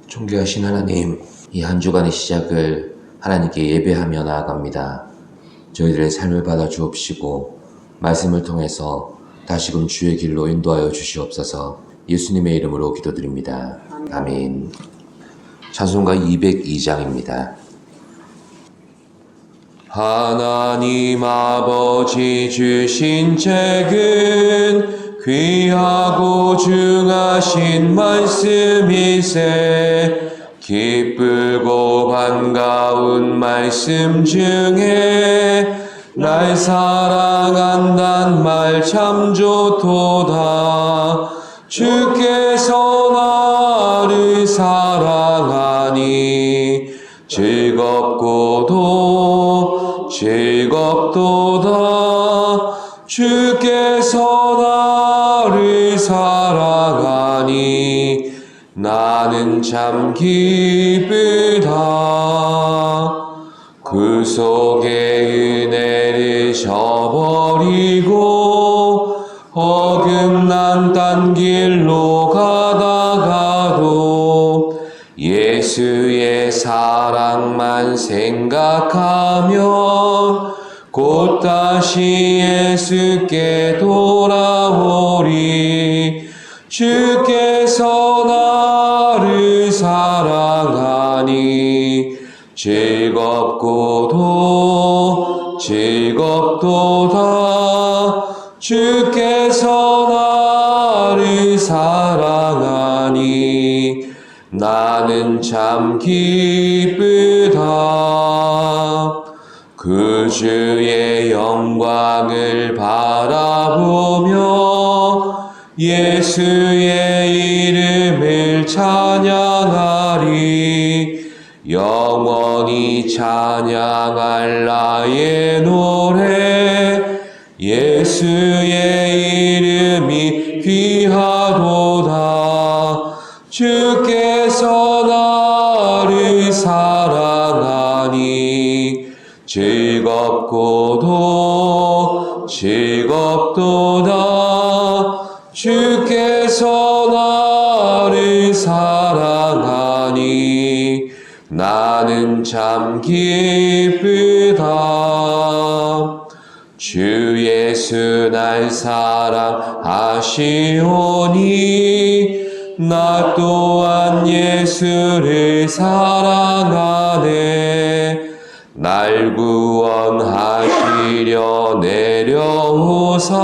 존귀하신 하나님, 이 한 주간의 시작을 하나님께 예배하며 나아갑니다. 저희들의 삶을 받아 주옵시고 말씀을 통해서 다시금 주의 길로 인도하여 주시옵소서. 예수님의 이름으로 기도드립니다. 아멘. 찬송가 202장입니다. 하나님 아버지 주신 책은 귀하고 중하신 말씀이세. 기쁘고 반가운 말씀 중에 날 사랑한단 말 참 좋도다. 주께서 나를 사랑하니 즐겁고도 즐겁도다. 주께서 나를 사랑하니 나는 참 기쁘다. 구속의 은혜를 저버리고 어긋난 딴 길로 가다가도 예수의 사랑만 생각하면 곧 다시 예수께 돌아오리. 주께서 나를 사랑하니 즐겁고도 즐겁도다. 주께서 나를 사랑하니 나는 참 기쁘다. 그 주의 영광을 바라보며 예수의 이름을 찬양하리. 영원히 찬양할 나의 노래. 예수의 이름이 귀하도다. 주께서 나를 사랑하니 즐겁고도 즐겁도다. 주께서 나를 사랑하니 나는 참 기쁘다. 주 예수 날 사랑하시오니 나 또한 예수를 사랑하네. 날 구원하시려 내려오사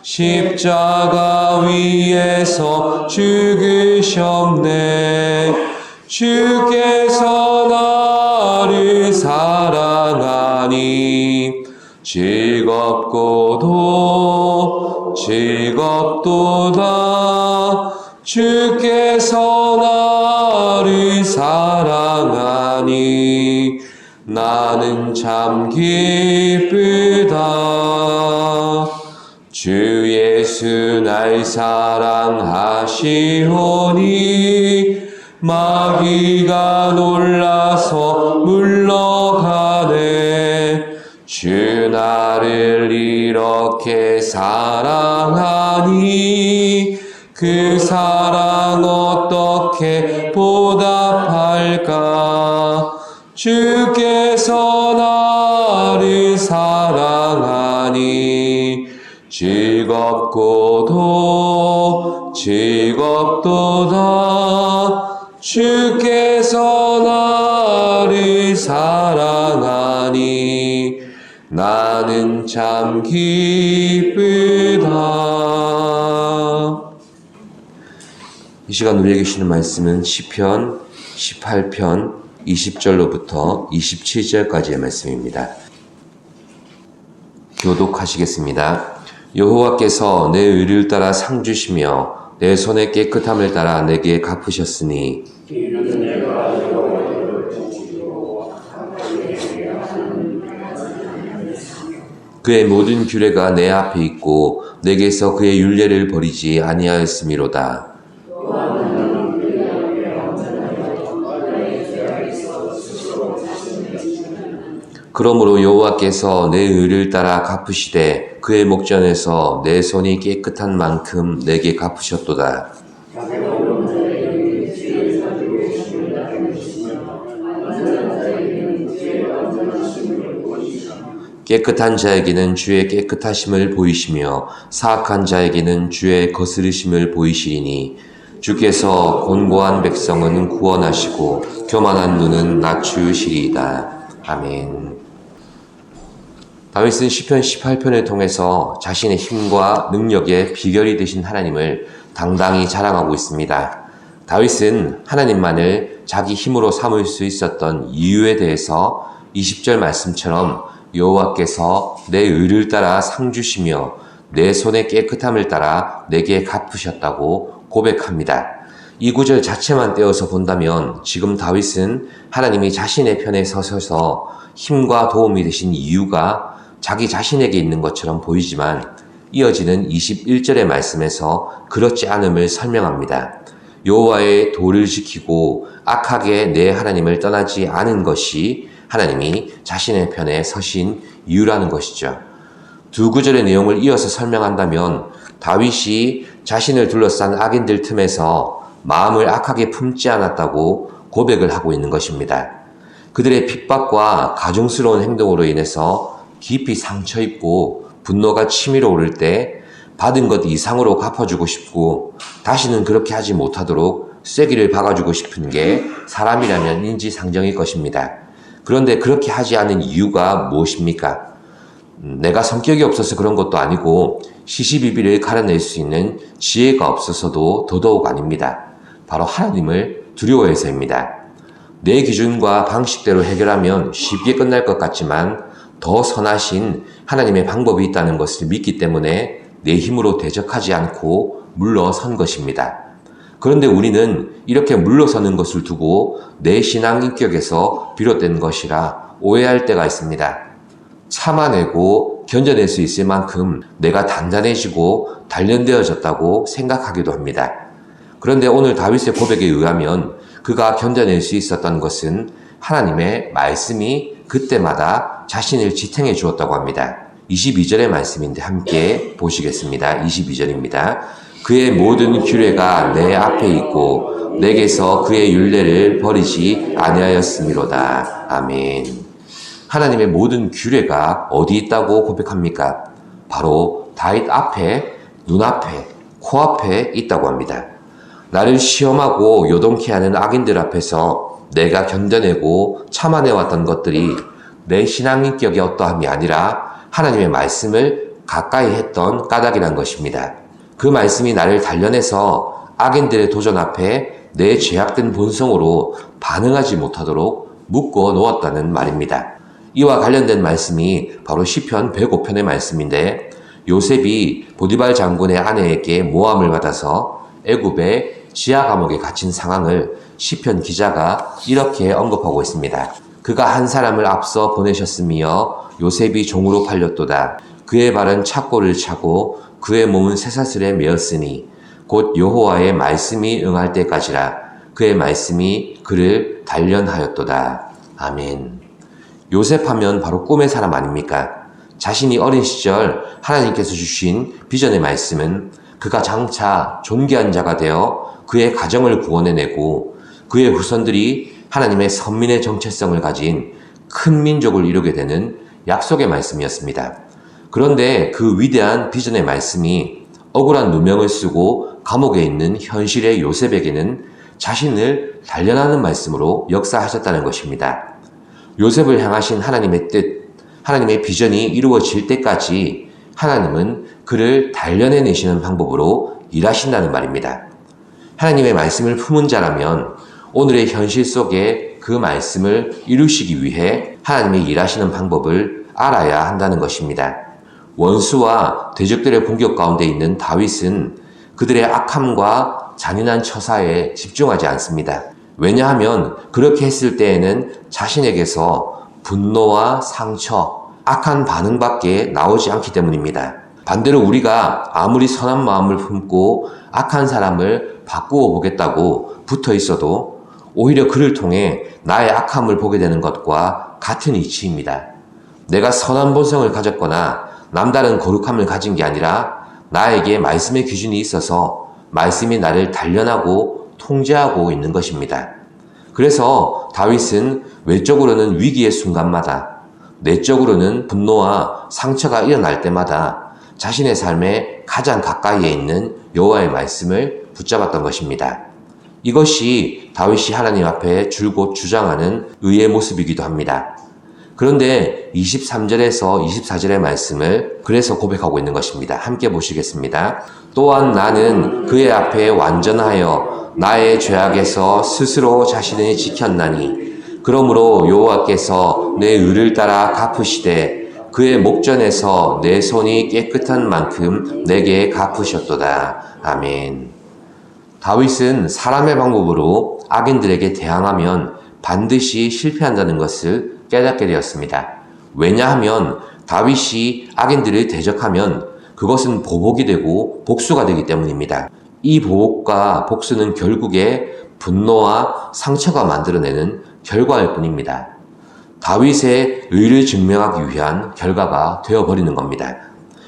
십자가 위에서 죽으셨네. 주께서 나를 사랑하니 즐겁고도 즐겁도다. 주께서 나를 사랑하니 나는 참 기쁘다. 주 예수 날 사랑하시오니 마귀가 놀라서 물러가네. 주 나를 이렇게 사랑하니 그 사랑 어떻게 보답할까. 주께서 나를 사랑하니 즐겁고도 즐겁도다. 주께서 나를 사랑하니 나는 참 기쁘다. 이 시간 우리에게 주시는 말씀은 시편 18편 20절로부터 27절까지의 말씀입니다. 교독하시겠습니다. 여호와께서 내 의를 따라 상 주시며 내 손의 깨끗함을 따라 내게 갚으셨으니 그의 모든 규례가 내 앞에 있고 내게서 그의 율례를 버리지 아니하였음이로다. 그러므로 여호와께서 내 의를 따라 갚으시되 그의 목전에서 내 손이 깨끗한 만큼 내게 갚으셨도다. 깨끗한 자에게는 주의 깨끗하심을 보이시며 사악한 자에게는 주의 거스르심을 보이시리니 주께서 곤고한 백성은 구원하시고 교만한 눈은 낮추시리이다. 아멘. 다윗은 시편 18편을 통해서 자신의 힘과 능력의 비결이 되신 하나님을 당당히 자랑하고 있습니다. 다윗은 하나님만을 자기 힘으로 삼을 수 있었던 이유에 대해서 20절 말씀처럼 여호와께서 내 의를 따라 상 주시며 내 손의 깨끗함을 따라 내게 갚으셨다고 고백합니다. 이 구절 자체만 떼어서 본다면 지금 다윗은 하나님이 자신의 편에 서셔서 힘과 도움이 되신 이유가 자기 자신에게 있는 것처럼 보이지만 이어지는 21절의 말씀에서 그렇지 않음을 설명합니다. 여호와의 도를 지키고 악하게 내 하나님을 떠나지 않은 것이 하나님이 자신의 편에 서신 이유라는 것이죠. 두 구절의 내용을 이어서 설명한다면 다윗이 자신을 둘러싼 악인들 틈에서 마음을 악하게 품지 않았다고 고백을 하고 있는 것입니다. 그들의 핍박과 가증스러운 행동으로 인해서 깊이 상처 입고 분노가 치밀어 오를 때 받은 것 이상으로 갚아주고 싶고 다시는 그렇게 하지 못하도록 쐐기를 박아주고 싶은 게 사람이라면 인지상정일 것입니다. 그런데 그렇게 하지 않은 이유가 무엇입니까? 내가 성격이 없어서 그런 것도 아니고 시시비비를 가려낼 수 있는 지혜가 없어서도 더더욱 아닙니다. 바로 하나님을 두려워해서입니다. 내 기준과 방식대로 해결하면 쉽게 끝날 것 같지만 더 선하신 하나님의 방법이 있다는 것을 믿기 때문에 내 힘으로 대적하지 않고 물러선 것입니다. 그런데 우리는 이렇게 물러서는 것을 두고 내 신앙 인격에서 비롯된 것이라 오해할 때가 있습니다. 참아내고 견뎌낼 수 있을 만큼 내가 단단해지고 단련되어졌다고 생각하기도 합니다. 그런데 오늘 다윗의 고백에 의하면 그가 견뎌낼 수 있었던 것은 하나님의 말씀이 그때마다 자신을 지탱해 주었다고 합니다. 22절의 말씀인데 함께 보시겠습니다. 22절입니다. 그의 모든 규례가 내 앞에 있고 내게서 그의 율례를 버리지 아니하였음이로다. 아멘. 하나님의 모든 규례가 어디 있다고 고백합니까? 바로 다윗 앞에, 눈앞에, 코앞에 있다고 합니다. 나를 시험하고 요동케 하는 악인들 앞에서 내가 견뎌내고 참아내왔던 것들이 내 신앙인격의 어떠함이 아니라 하나님의 말씀을 가까이 했던 까닭이란 것입니다. 그 말씀이 나를 단련해서 악인들의 도전 앞에 내 죄악된 본성으로 반응하지 못하도록 묶어 놓았다는 말입니다. 이와 관련된 말씀이 바로 시편 105편의 말씀인데 요셉이 보디발 장군의 아내에게 모함을 받아서 애굽의 지하 감옥에 갇힌 상황을 시편 기자가 이렇게 언급하고 있습니다. 그가 한 사람을 앞서 보내셨으며 요셉이 종으로 팔렸도다. 그의 발은 착고를 차고 그의 몸은 쇠사슬에 매었으니 곧 여호와의 말씀이 응할 때까지라. 그의 말씀이 그를 단련하였도다. 아멘. 요셉하면 바로 꿈의 사람 아닙니까? 자신이 어린 시절 하나님께서 주신 비전의 말씀은 그가 장차 존귀한 자가 되어 그의 가정을 구원해내고 그의 후손들이 하나님의 선민의 정체성을 가진 큰 민족을 이루게 되는 약속의 말씀이었습니다. 그런데 그 위대한 비전의 말씀이 억울한 누명을 쓰고 감옥에 있는 현실의 요셉에게는 자신을 단련하는 말씀으로 역사하셨다는 것입니다. 요셉을 향하신 하나님의 뜻, 하나님의 비전이 이루어질 때까지 하나님은 그를 단련해내시는 방법으로 일하신다는 말입니다. 하나님의 말씀을 품은 자라면 오늘의 현실 속에 그 말씀을 이루시기 위해 하나님이 일하시는 방법을 알아야 한다는 것입니다. 원수와 대적들의 공격 가운데 있는 다윗은 그들의 악함과 잔인한 처사에 집중하지 않습니다. 왜냐하면 그렇게 했을 때에는 자신에게서 분노와 상처, 악한 반응밖에 나오지 않기 때문입니다. 반대로 우리가 아무리 선한 마음을 품고 악한 사람을 바꾸어 보겠다고 붙어 있어도 오히려 그를 통해 나의 악함을 보게 되는 것과 같은 이치입니다. 내가 선한 본성을 가졌거나 남다른 거룩함을 가진 게 아니라 나에게 말씀의 기준이 있어서 말씀이 나를 단련하고 통제하고 있는 것입니다. 그래서 다윗은 외적으로는 위기의 순간마다 내적으로는 분노와 상처가 일어날 때마다 자신의 삶에 가장 가까이에 있는 여호와의 말씀을 붙잡았던 것입니다. 이것이 다윗이 하나님 앞에 줄곧 주장하는 의의 모습이기도 합니다. 그런데 23절에서 24절의 말씀을 그래서 고백하고 있는 것입니다. 함께 보시겠습니다. 또한 나는 그의 앞에 완전하여 나의 죄악에서 스스로 자신을 지켰나니 그러므로 여호와께서 내 의를 따라 갚으시되 그의 목전에서 내 손이 깨끗한 만큼 내게 갚으셨도다. 아멘. 다윗은 사람의 방법으로 악인들에게 대항하면 반드시 실패한다는 것을 깨닫게 되었습니다. 왜냐하면 다윗이 악인들을 대적하면 그것은 보복이 되고 복수가 되기 때문입니다. 이 보복과 복수는 결국에 분노와 상처가 만들어내는 결과일 뿐입니다. 다윗의 의를 증명하기 위한 결과가 되어버리는 겁니다.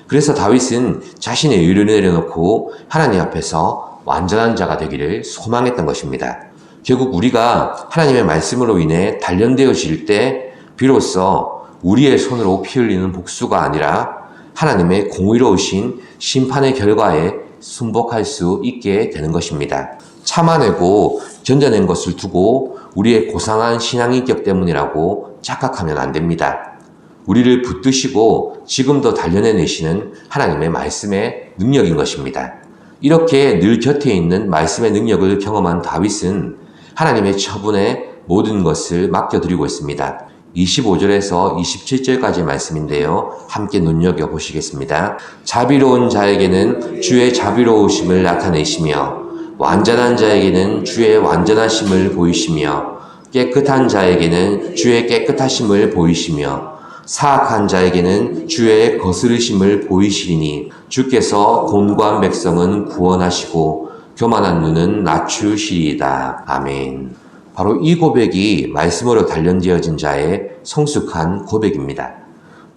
그래서 다윗은 자신의 의를 내려놓고 하나님 앞에서 완전한 자가 되기를 소망했던 것입니다. 결국 우리가 하나님의 말씀으로 인해 단련되어질 때 비로소 우리의 손으로 피 흘리는 복수가 아니라 하나님의 공의로우신 심판의 결과에 순복할 수 있게 되는 것입니다. 참아내고 견뎌낸 것을 두고 우리의 고상한 신앙인격 때문이라고 착각하면 안 됩니다. 우리를 붙드시고 지금도 단련해내시는 하나님의 말씀의 능력인 것입니다. 이렇게 늘 곁에 있는 말씀의 능력을 경험한 다윗은 하나님의 처분에 모든 것을 맡겨드리고 있습니다. 25절에서 27절까지 말씀인데요. 함께 눈여겨보시겠습니다. 자비로운 자에게는 주의 자비로우심을 나타내시며 완전한 자에게는 주의 완전하심을 보이시며 깨끗한 자에게는 주의 깨끗하심을 보이시며 사악한 자에게는 주의 거스르심을 보이시리니 주께서 곤고한 백성은 구원하시고 교만한 눈은 낮추시리이다. 아멘. 바로 이 고백이 말씀으로 단련되어진 자의 성숙한 고백입니다.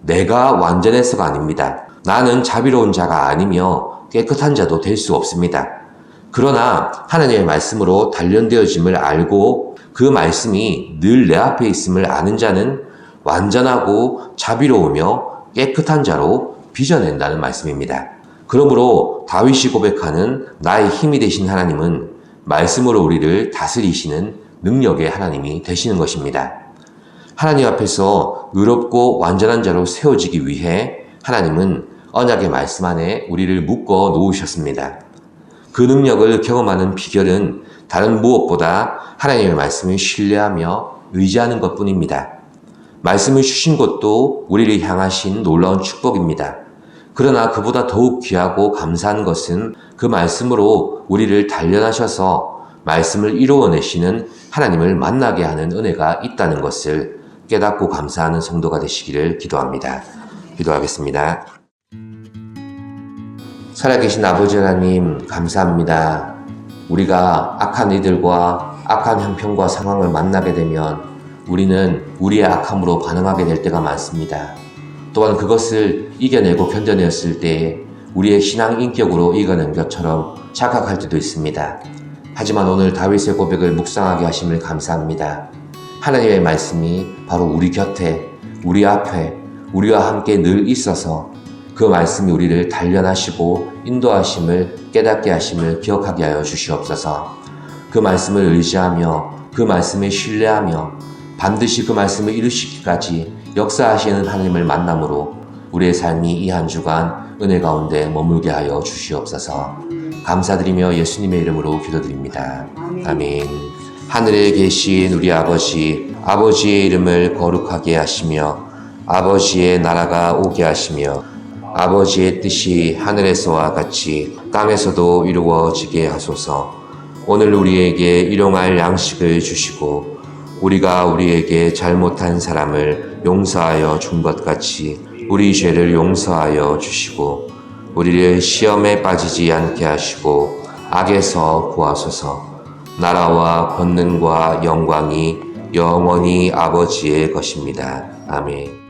내가 완전해서가 아닙니다. 나는 자비로운 자가 아니며 깨끗한 자도 될 수 없습니다. 그러나 하나님의 말씀으로 단련되어짐을 알고 그 말씀이 늘 내 앞에 있음을 아는 자는 완전하고 자비로우며 깨끗한 자로 빚어낸다는 말씀입니다. 그러므로 다윗이 고백하는 나의 힘이 되신 하나님은 말씀으로 우리를 다스리시는 능력의 하나님이 되시는 것입니다. 하나님 앞에서 의롭고 완전한 자로 세워지기 위해 하나님은 언약의 말씀 안에 우리를 묶어 놓으셨습니다. 그 능력을 경험하는 비결은 다른 무엇보다 하나님의 말씀을 신뢰하며 의지하는 것뿐입니다. 말씀을 주신 것도 우리를 향하신 놀라운 축복입니다. 그러나 그보다 더욱 귀하고 감사한 것은 그 말씀으로 우리를 단련하셔서 말씀을 이루어내시는 하나님을 만나게 하는 은혜가 있다는 것을 깨닫고 감사하는 성도가 되시기를 기도합니다. 기도하겠습니다. 살아계신 아버지 하나님 감사합니다. 우리가 악한 이들과 악한 형편과 상황을 만나게 되면 우리는 우리의 악함으로 반응하게 될 때가 많습니다. 또한 그것을 이겨내고 견뎌냈을 때 우리의 신앙 인격으로 이겨낸 것처럼 착각할 때도 있습니다. 하지만 오늘 다윗의 고백을 묵상하게 하심을 감사합니다. 하나님의 말씀이 바로 우리 곁에, 우리 앞에, 우리와 함께 늘 있어서 그 말씀이 우리를 단련하시고 인도하심을 깨닫게 하심을 기억하게 하여 주시옵소서. 그 말씀을 의지하며 그 말씀을 신뢰하며 반드시 그 말씀을 이루시기까지 역사하시는 하나님을 만남으로 우리의 삶이 이 한 주간 은혜 가운데 머물게 하여 주시옵소서. 감사드리며 예수님의 이름으로 기도드립니다. 아멘. 하늘에 계신 우리 아버지, 아버지의 이름을 거룩하게 하시며 아버지의 나라가 오게 하시며 아버지의 뜻이 하늘에서와 같이 땅에서도 이루어지게 하소서. 오늘 우리에게 일용할 양식을 주시고 우리가 우리에게 잘못한 사람을 용서하여 준 것 같이 우리 죄를 용서하여 주시고 우리를 시험에 빠지지 않게 하시고 악에서 구하소서. 나라와 권능과 영광이 영원히 아버지의 것입니다. 아멘.